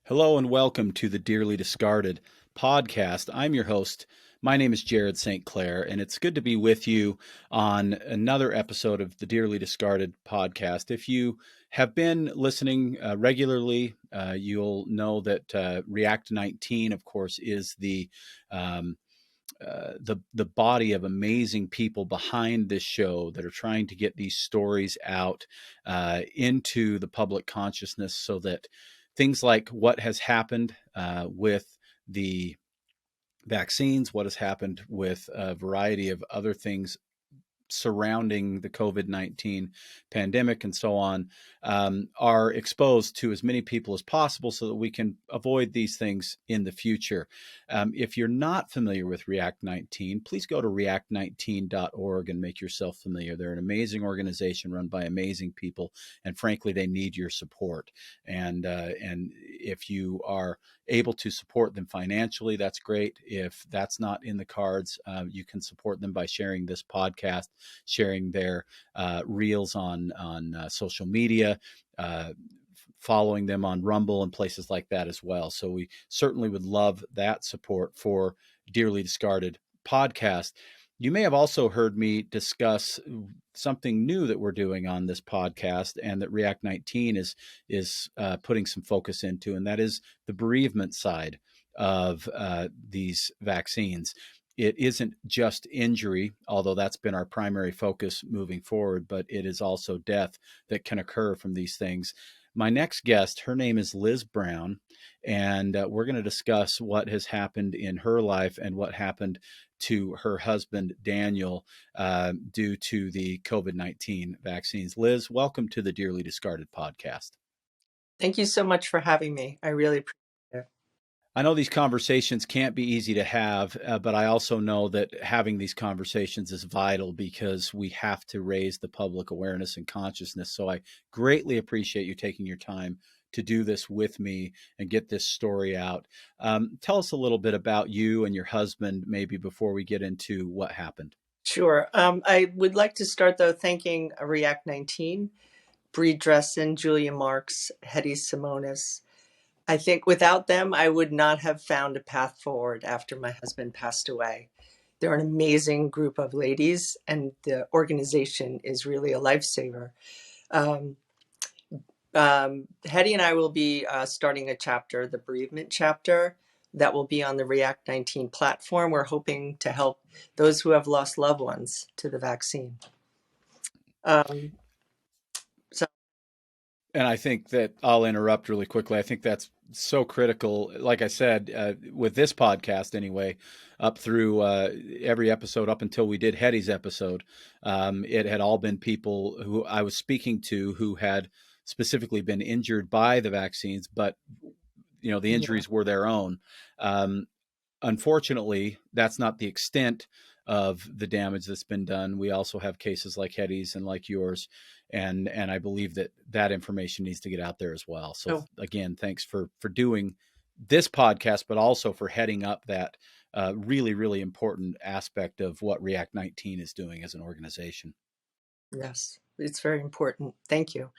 Hello and welcome to the Dearly Discarded podcast. I'm your host. My name is Jared St. Clair, and it's good to be with you on another episode of the Dearly Discarded podcast. If you have been listening regularly, you'll know that React 19, of course, is um, the body of amazing people behind this show that are trying to get these stories out into the public consciousness so that things like what has happened with the vaccines, what has happened with a variety of other things surrounding the COVID-19 pandemic and so on, are exposed to as many people as possible so that we can avoid these things in the future. If you're not familiar with React 19, please go to react19.org and make yourself familiar. They're an amazing organization run by amazing people, and frankly, they need your support. And if you are able to support them financially, that's great. If that's not in the cards, you can support them by sharing this podcast, sharing their reels on social media, following them on Rumble and places like that as well. So we certainly would love that support for Dearly Discarded podcast. You may have also heard me discuss something new that we're doing on this podcast and that React 19 is putting some focus into, and that is the bereavement side of these vaccines. It isn't just injury, although that's been our primary focus moving forward, but it is also death that can occur from these things. My next guest, her name is Liz Brown, and we're going to discuss what has happened in her life and what happened to her husband, Daniel, due to the COVID-19 vaccines. Liz, welcome to the Dearly Discarded podcast. Thank you so much for having me. I really appreciate it. I know these conversations can't be easy to have, but I also know that having these conversations is vital because we have to raise the public awareness and consciousness. So I greatly appreciate you taking your time to do this with me and get this story out. Tell us a little bit about you and your husband, maybe before we get into what happened. Sure. I would like to start, though, thanking React 19, Bree Dressen, Julia Marks, Hetty Simonis. I think without them, I would not have found a path forward after my husband passed away. They're an amazing group of ladies, and the organization is really a lifesaver. Hetty and I will be starting a chapter, the bereavement chapter, that will be on the React 19 platform. We're hoping to help those who have lost loved ones to the vaccine. And I think that I'll interrupt really quickly. I think that's so critical. Like I said, with this podcast anyway, up through every episode up until we did Hetty's episode, it had all been people who I was speaking to who had specifically been injured by the vaccines, but the injuries were their own. Unfortunately, that's not the extent of the damage that's been done. We also have cases like Hetty's and like yours, and I believe that information needs to get out there as well. So again, thanks for doing this podcast, but also for heading up that really, really important aspect of what React 19 is doing as an organization. Yes, it's very important. Thank you.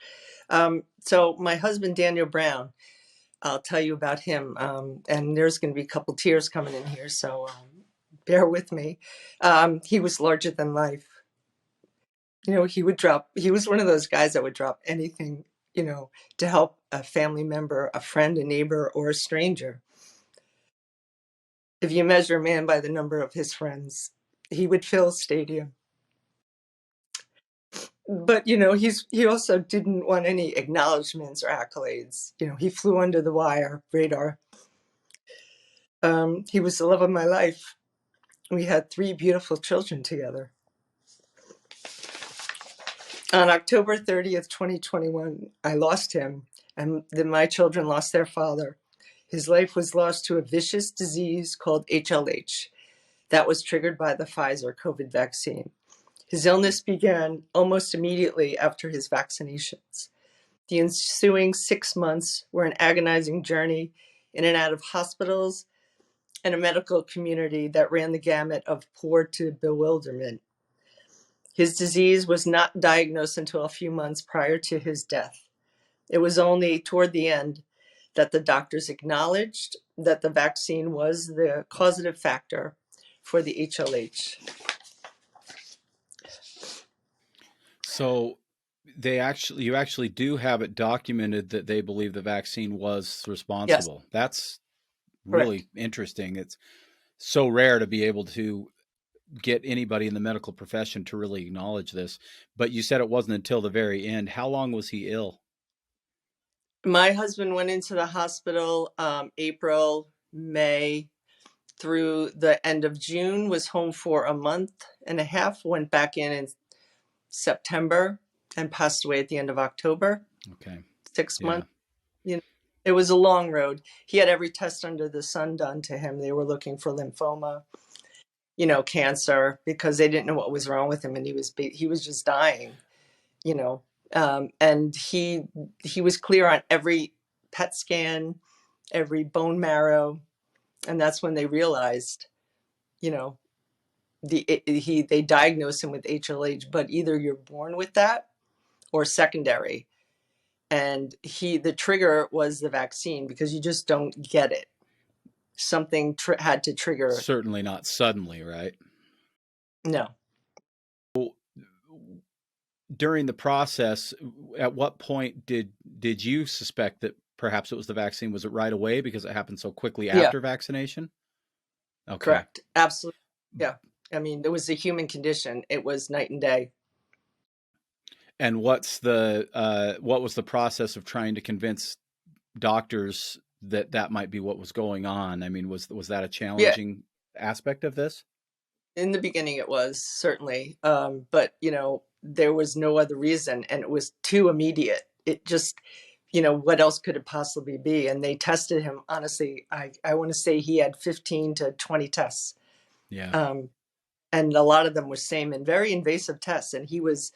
So my husband, Daniel Brown, I'll tell you about him. And there's going to be a couple tears coming in here, so bear with me. He was larger than life. He was one of those guys that would drop anything, to help a family member, a friend, a neighbor, or a stranger. If you measure a man by the number of his friends, he would fill a stadium. But, he also didn't want any acknowledgments or accolades. He flew under the wire, radar. He was the love of my life. We had 3 beautiful children together. On October 30th, 2021, I lost him, and then my children lost their father. His life was lost to a vicious disease called HLH that was triggered by the Pfizer COVID vaccine. His illness began almost immediately after his vaccinations. The ensuing 6 months were an agonizing journey in and out of hospitals and a medical community that ran the gamut of poor to bewilderment. His disease was not diagnosed until a few months prior to his death. It was only toward the end that the doctors acknowledged that the vaccine was the causative factor for the HLH. So you actually do have it documented that they believe the vaccine was Yes, responsible. That's correct. really interesting. It's so rare to be able to get anybody in the medical profession to really acknowledge this. But you said it wasn't until the very end. How long was he ill? My husband went into the hospital April, May, through the end of June, was home for a month and a half, went back in September, and passed away at the end of October. Okay. 6 months. Yeah. You know, it was a long road. He had every test under the sun done to him. They were looking for lymphoma, cancer, because they didn't know what was wrong with him, and he was just dying. And he was clear on every PET scan, every bone marrow, and that's when they realized, they diagnosed him with HLH, but either you're born with that or secondary. And the trigger was the vaccine, because you just don't get it. Something had to trigger. Certainly not suddenly, right? No. During the process, at what point did you suspect that perhaps it was the vaccine? Was it right away because it happened so quickly Yeah, after vaccination? Okay. correct. Absolutely. Yeah. I mean, it was a human condition. It was night and day. And what was the process of trying to convince doctors that that might be what was going on? I mean, was that a Yeah. challenging aspect of this? In the beginning, it was certainly, but there was no other reason, and it was too immediate. It just, what else could it possibly be? And they tested him. Honestly, I want to say he had 15 to 20 tests, Yeah. and a lot of them were same and very invasive tests. And he was,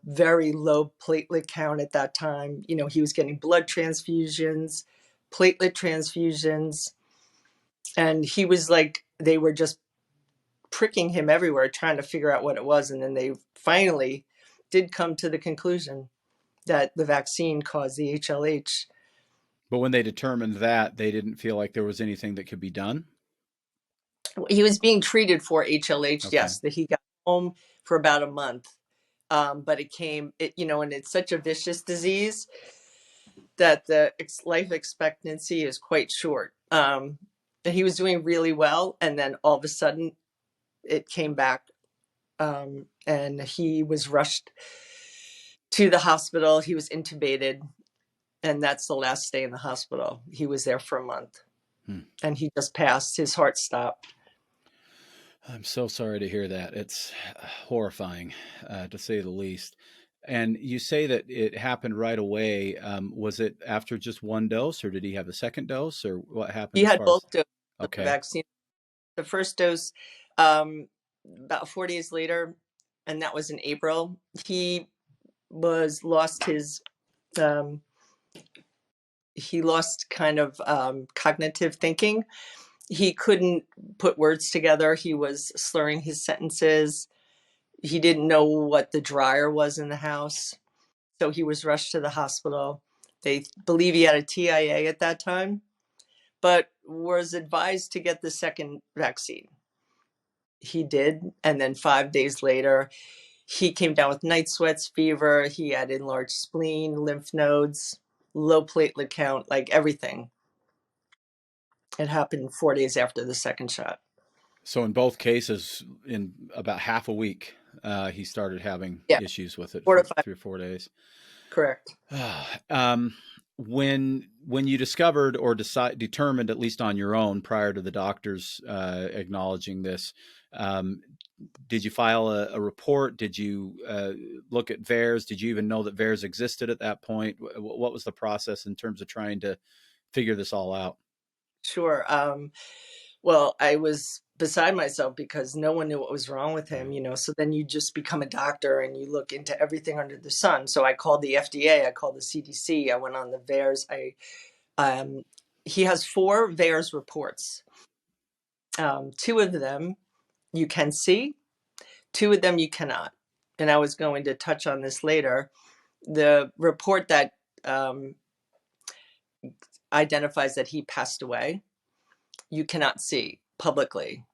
very low platelet count at that time. He was getting blood transfusions, platelet transfusions, and he was like, they were just pricking him everywhere, trying to figure out what it was. And then they finally did come to the conclusion that the vaccine caused the HLH. But when they determined that, they didn't feel like there was anything that could be done? He was being treated for HLH, Okay. yes, that he got home for about a month. But and it's such a vicious disease that the life expectancy is quite short. And he was doing really well, and then all of a sudden it came back, and he was rushed to the hospital. He was intubated, and that's the last stay in the hospital. He was there for a month, and he just passed. His heart stopped. I'm so sorry to hear that. It's horrifying, to say the least. And you say that it happened right away. Was it after just one dose, or did he have a second dose, or what happened He as had far as? both doses of the Okay. vaccine. The first dose, about 4 days later, and that was in April. He lost his he lost kind of cognitive thinking. He couldn't put words together. He was slurring his sentences. He didn't know what the dryer was in the house. So he was rushed to the hospital. They believe he had a TIA at that time, but was advised to get the second vaccine. He did. And then 5 days later, he came down with night sweats, fever. He had enlarged spleen, lymph nodes, low platelet count, like everything. It happened 4 days after the second shot. So in both cases, in about half a week, he started having Yeah, issues with it 4 for to 5. 3 or 4 days. Correct. When you discovered or determined, at least on your own, prior to the doctors acknowledging this, did you file a report? Did you look at VAERS? Did you even know that VAERS existed at that point? What was the process in terms of trying to figure this all out? Sure. Well, I was beside myself because no one knew what was wrong with him, so then you just become a doctor and you look into everything under the sun. So I called the FDA, I called the CDC, I went on the VAERS. He has 4 VAERS reports. 2 of them you can see, 2 of them you cannot. And I was going to touch on this later. The report that identifies that he passed away, you cannot see publicly.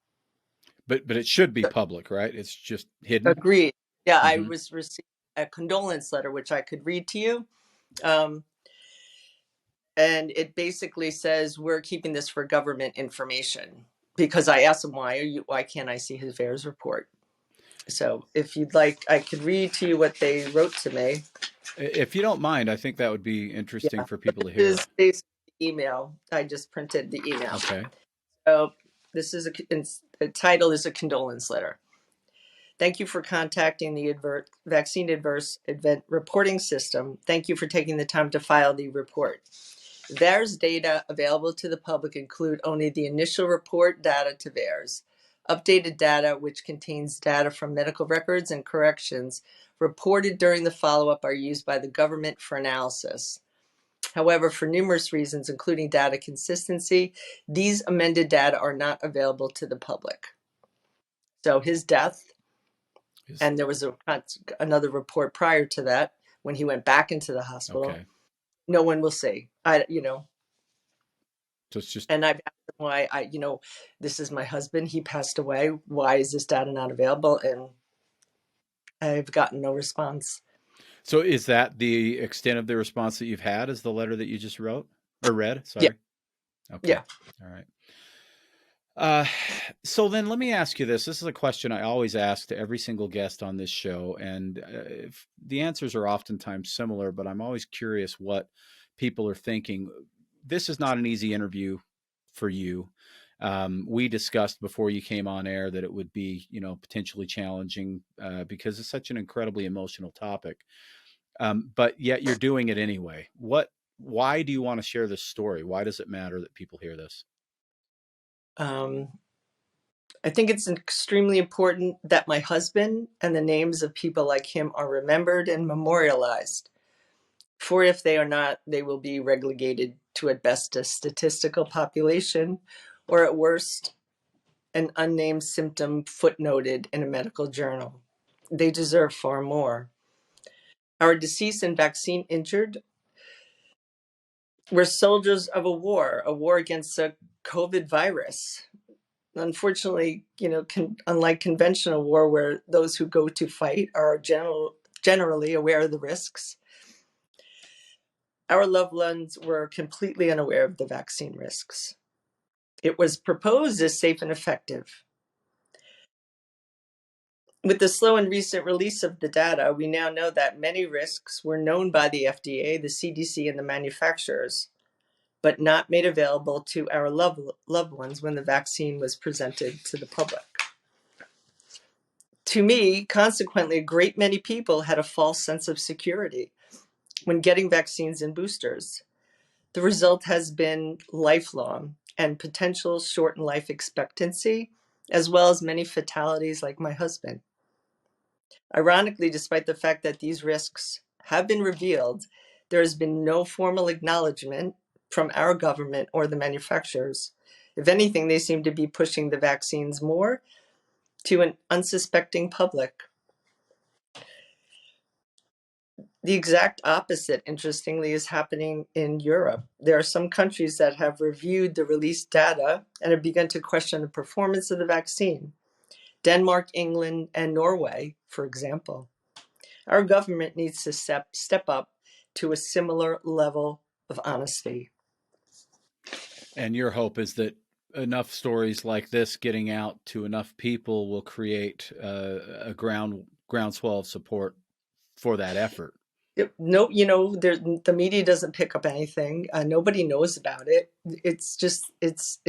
But it should be public, right? It's just hidden. Agreed. Yeah, I Hmm. was received a condolence letter, which I could read to you. Um, and it basically says we're keeping this for government information, because I asked him why can't I see his VAERS report? So if you'd like, I could read to you what they wrote to me. If you don't mind, I think that would be interesting Yeah, for people to this hear. is basically the email. I just printed the email. Okay. So this is the title is a condolence letter. Thank you for contacting the Vaccine Adverse Event Reporting System. Thank you for taking the time to file the report. VAERS data available to the public include only the initial report data to VAERS. Updated data, which contains data from medical records and corrections reported during the follow-up, are used by the government for analysis. However, for numerous reasons, including data consistency, these amended data are not available to the public. So his death, and there was another report prior to that when he went back into the hospital. Okay. No one will see. So it's just, And I've asked him why this is my husband. He passed away. Why is this data not available? And I've gotten no response. so is that the extent of the response that you've had, is the letter that you just wrote or read? Sorry. Yeah. Okay. Yeah. All right. So then let me ask you this. This is a question I always ask to every single guest on this show. And if the answers are oftentimes similar, but I'm always curious what people are thinking. This is not an easy interview for you. We discussed before you came on air that it would be, potentially challenging because it's such an incredibly emotional topic. But yet you're doing it anyway. Why do you want to share this story? Why does it matter that people hear this? I think it's extremely important that my husband and the names of people like him are remembered and memorialized. For if they are not, they will be relegated to at best a statistical population, or at worst, an unnamed symptom footnoted in a medical journal. They deserve far more. Our deceased and vaccine injured were soldiers of a war against a COVID virus. Unfortunately, unlike conventional war, where those who go to fight are generally aware of the risks, our loved ones were completely unaware of the vaccine risks. It was proposed as safe and effective. With the slow and recent release of the data, we now know that many risks were known by the FDA, the CDC, and the manufacturers, but not made available to our loved ones when the vaccine was presented to the public. To me, consequently, a great many people had a false sense of security when getting vaccines and boosters. The result has been lifelong and potential shortened life expectancy, as well as many fatalities like my husband. Ironically, despite the fact that these risks have been revealed, there has been no formal acknowledgement from our government or the manufacturers. If anything, they seem to be pushing the vaccines more to an unsuspecting public. The exact opposite, interestingly, is happening in Europe. There are some countries that have reviewed the released data and have begun to question the performance of the vaccine. Denmark, England, and Norway, for example. Our government needs to step up to a similar level of honesty. And your hope is that enough stories like this getting out to enough people will create a groundswell of support for that effort. No, the media doesn't pick up anything. Nobody knows about it. It's just it's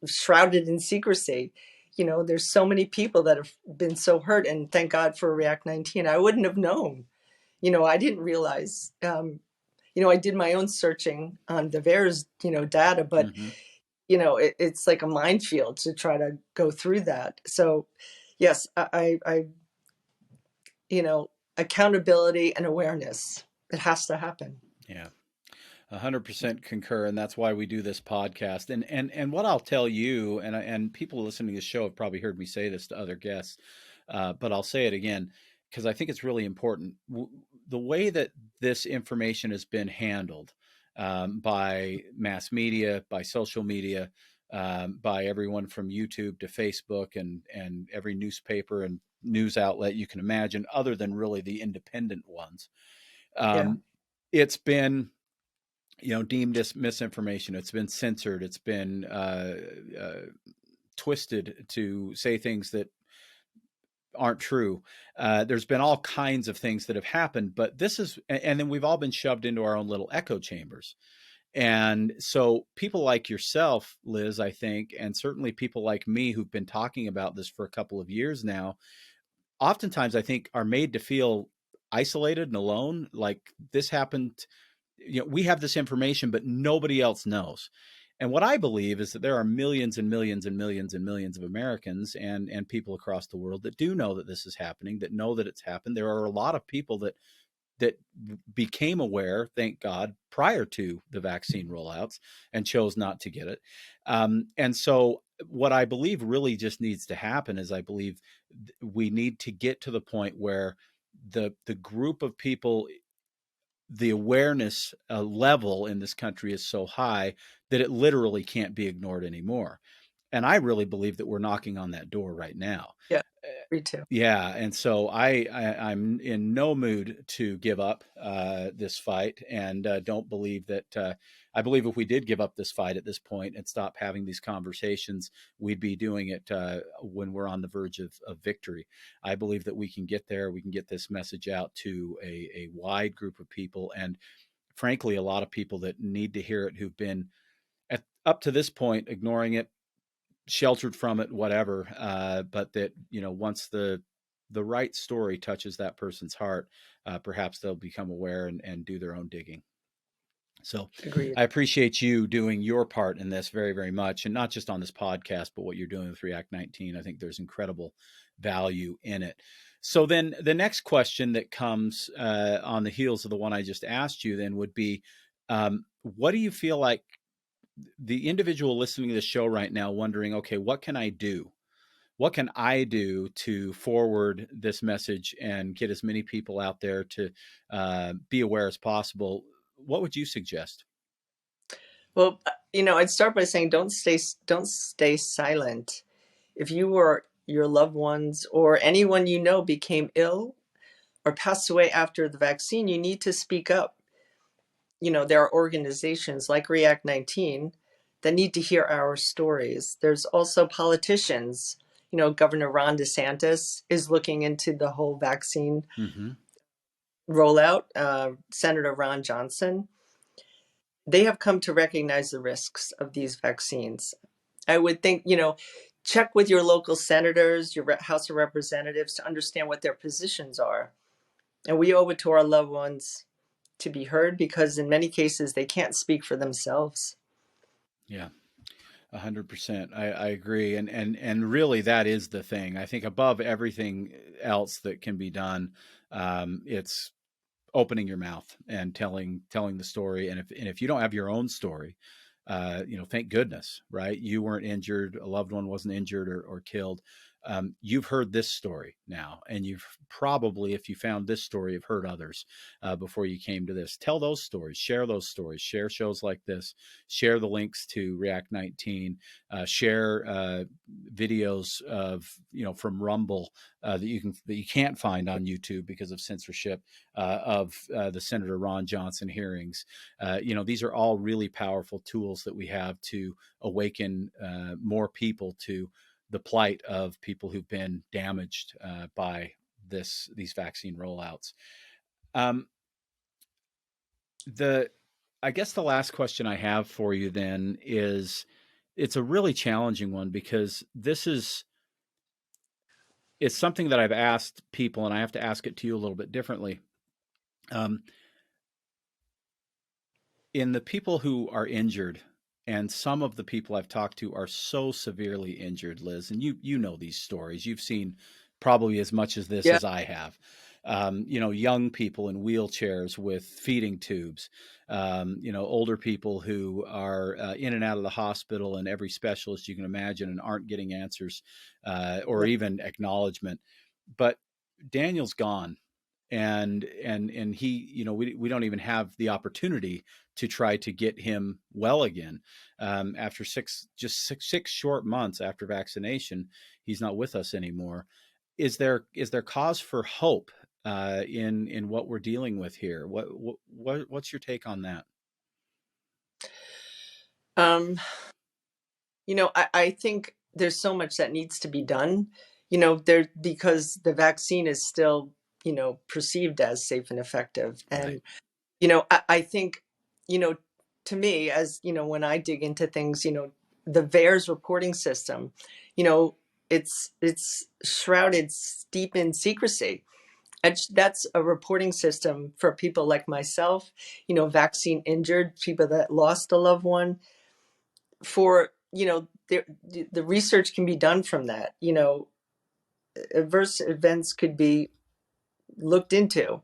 shrouded in secrecy. There's so many people that have been so hurt, and thank God for React 19. I wouldn't have known. I didn't realize. I did my own searching on the VAERS, data, but Mm-hmm. it's like a minefield to try to go through that. So, yes, I accountability and awareness. It has to happen. Yeah. 100% concur, and that's why we do this podcast. And what I'll tell you, and people listening to the show have probably heard me say this to other guests, but I'll say it again because I think it's really important. The way that this information has been handled, by mass media, by social media, by everyone from YouTube to Facebook and every newspaper and news outlet you can imagine, other than really the independent ones. Yeah. Um, it's been, deemed as misinformation. It's been censored. It's been twisted to say things that aren't true. There's been all kinds of things that have happened, but and then we've all been shoved into our own little echo chambers. And so people like yourself, Liz, I think, and certainly people like me who've been talking about this for a couple of years now, oftentimes I think are made to feel isolated and alone. Like this happened, we have this information, but nobody else knows. And what I believe is that there are millions and millions and millions and millions of Americans and people across the world that do know that this is happening, that know that it's happened. There are a lot of people that became aware, thank God, prior to the vaccine rollouts and chose not to get it. And so what I believe really just needs to happen is I believe we need to get to the point where the group of people, the awareness level in this country is so high that it literally can't be ignored anymore. And I really believe that we're knocking on that door right now. Yeah. Me too. Yeah, and so I'm in no mood to give up this fight, and don't believe that. I believe if we did give up this fight at this point and stop having these conversations, we'd be doing it when we're on the verge of victory. I believe that we can get there. We can get this message out to a wide group of people, and frankly, a lot of people that need to hear it who've been up to this point ignoring it, sheltered from it, whatever. But that, once the right story touches that person's heart, perhaps they'll become aware and do their own digging. So Agreed. I appreciate you doing your part in this very, very much. And not just on this podcast, but what you're doing with React 19. I think there's incredible value in it. So then the next question that comes on the heels of the one I just asked you then would be, what do you feel like the individual listening to the show right now wondering, okay, what can I do? What can I do to forward this message and get as many people out there to be aware as possible? What would you suggest? Well, I'd start by saying don't stay silent. If you or your loved ones or anyone you know became ill or passed away after the vaccine, you need to speak up. There are organizations like React 19 that need to hear our stories. There's also politicians. Governor Ron DeSantis is looking into the whole vaccine Mm-hmm. rollout. Senator Ron Johnson. They have come to recognize the risks of these vaccines. I would think, check with your local senators, your House of Representatives to understand what their positions are. And we owe it to our loved ones to be heard because in many cases they can't speak for themselves. Yeah. 100%. I agree. And really that is the thing. I think above everything else that can be done, it's opening your mouth and telling the story. And if you don't have your own story, thank goodness, right? You weren't injured, a loved one wasn't injured or killed. You've heard this story now, and you've probably, if you found this story, have heard others before you came to this. Tell those stories, share shows like this, share the links to React 19, share videos of, from Rumble that you can't find on YouTube because of censorship of the Senator Ron Johnson hearings. These are all really powerful tools that we have to awaken more people to the plight of people who've been damaged by these vaccine rollouts. I guess the last question I have for you then is, it's a really challenging one because it's something that I've asked people, and I have to ask it to you a little bit differently. In the people who are injured, and some of the people I've talked to are so severely injured, Liz, and you know these stories. You've seen probably as much as this Yeah. as I have. Young people in wheelchairs with feeding tubes, older people who are in and out of the hospital and every specialist you can imagine and aren't getting answers or even acknowledgement. But Daniel's gone. and he, we don't even have the opportunity to try to get him well again. After six short months after vaccination, he's not with us anymore. Is there cause for hope in what we're dealing with here? What's your take on that? Um, I think there's so much that needs to be done, because the vaccine is still, perceived as safe and effective. Right. And, I think, you know, to me, as, when I dig into things, the VAERS reporting system, you know, it's shrouded deep in secrecy. And that's a reporting system for people like myself, vaccine injured, people that lost a loved one, for, the research can be done from that. Adverse events could be looked into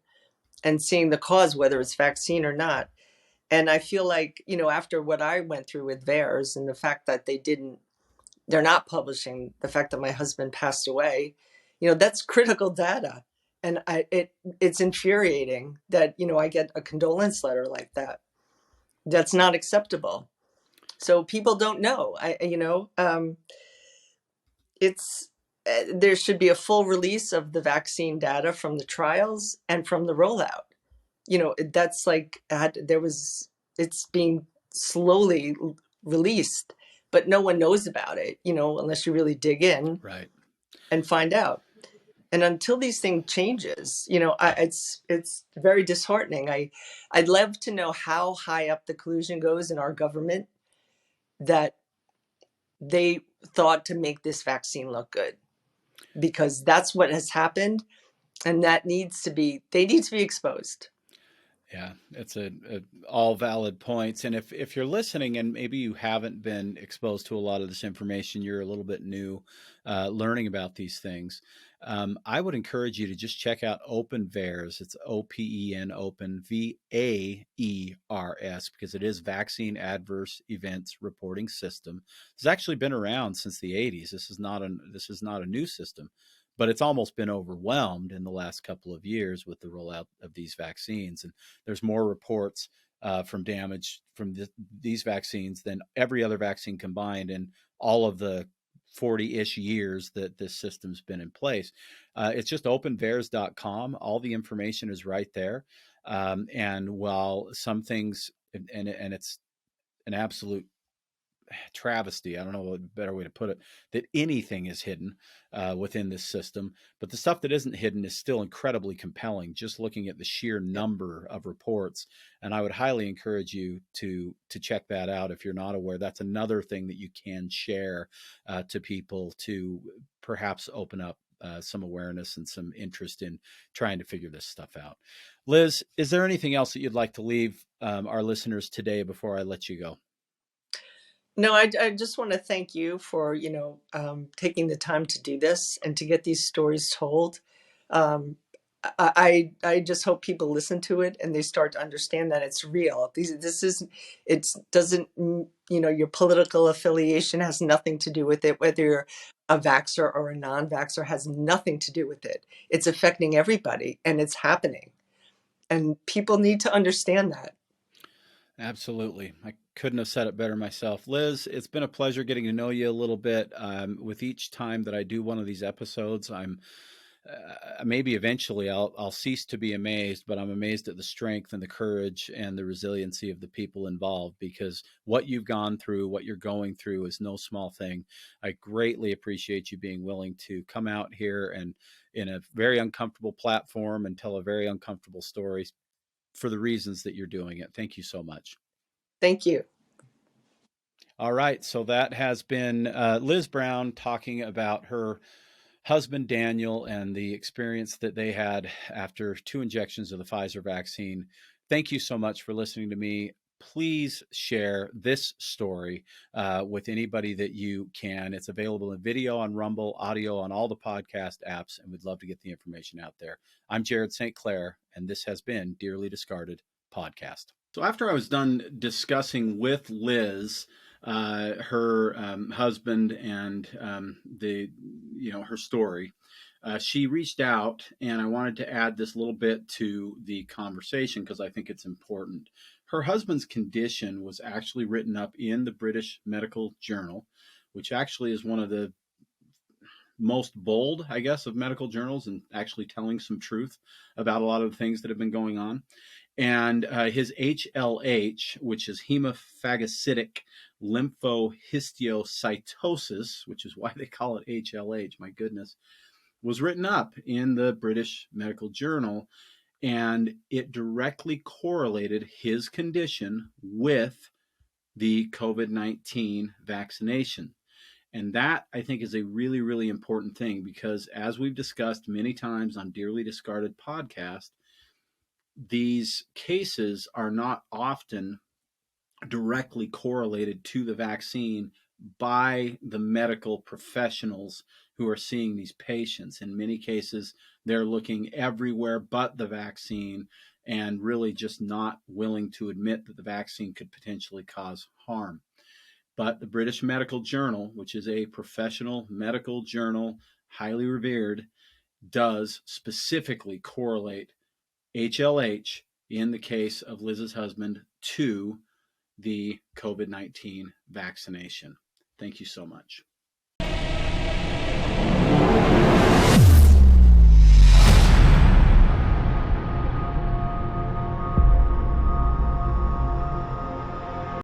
and seeing the cause, whether it's vaccine or not. And I feel like, after what I went through with VAERS and the fact that they're not publishing the fact that my husband passed away, that's critical data. And it's infuriating that, I get a condolence letter like that. That's not acceptable. So people don't know. It's there should be a full release of the vaccine data from the trials and from the rollout. That's like it's being slowly released, but no one knows about it, unless you really dig in Right. and find out. And until these things changes, it's very disheartening. I'd love to know how high up the collusion goes in our government that they thought to make this vaccine look good, because that's what has happened, and they need to be exposed. Yeah, it's a all valid points. And if you're listening and maybe you haven't been exposed to a lot of this information, you're a little bit new learning about these things. I would encourage you to just check out Open VAERS. It's OPEN, Open VAERS, because it is Vaccine Adverse Events Reporting System. It's actually been around since the 80s. This is not a new system, but it's almost been overwhelmed in the last couple of years with the rollout of these vaccines. And there's more reports from damage from these vaccines than every other vaccine combined in all of the 40-ish years that this system's been in place. It's just openvaers.com. All the information is right there. And while some things, and it's an absolute travesty, I don't know a better way to put it, that anything is hidden within this system, but the stuff that isn't hidden is still incredibly compelling, just looking at the sheer number of reports. And I would highly encourage you to check that out if you're not aware. That's another thing that you can share to people to perhaps open up some awareness and some interest in trying to figure this stuff out. Liz, is there anything else that you'd like to leave our listeners today before I let you go? No, I just want to thank you for, taking the time to do this and to get these stories told. Um, I just hope people listen to it and they start to understand that it's real. It doesn't, your political affiliation has nothing to do with it. Whether you're a vaxxer or a non-vaxxer has nothing to do with it. It's affecting everybody and it's happening. And people need to understand that. Absolutely. I couldn't have said it better myself. Liz, it's been a pleasure getting to know you a little bit. With each time that I do one of these episodes, I'm maybe eventually I'll cease to be amazed, but I'm amazed at the strength and the courage and the resiliency of the people involved, because what you've gone through, what you're going through is no small thing. I greatly appreciate you being willing to come out here and in a very uncomfortable platform and tell a very uncomfortable story for the reasons that you're doing it. Thank you so much. Thank you. All right. So that has been Liz Brown talking about her husband, Daniel, and the experience that they had after 2 injections of the Pfizer vaccine. Thank you so much for listening to me. Please share this story with anybody that you can. It's available in video on Rumble, audio on all the podcast apps, and we'd love to get the information out there. I'm Jared St. Clair, and this has been Dearly Discarded Podcast. So after I was done discussing with Liz her husband and her story, She reached out, and I wanted to add this little bit to the conversation because I think it's important. Her husband's condition was actually written up in the British Medical Journal, which actually is one of the most bold, I guess, of medical journals and actually telling some truth about a lot of the things that have been going on. And his HLH, which is hemophagocytic lymphohistiocytosis, which is why they call it HLH, my goodness, was written up in the British Medical Journal, and it directly correlated his condition with the COVID-19 vaccination. And that, I think, is a really, really important thing because, as we've discussed many times on Dearly Discarded podcast, these cases are not often directly correlated to the vaccine by the medical professionals who are seeing these patients. In many cases, they're looking everywhere but the vaccine and really just not willing to admit that the vaccine could potentially cause harm. But the British Medical Journal, which is a professional medical journal, highly revered, does specifically correlate HLH in the case of Liz's husband to the COVID-19 vaccination. Thank you so much.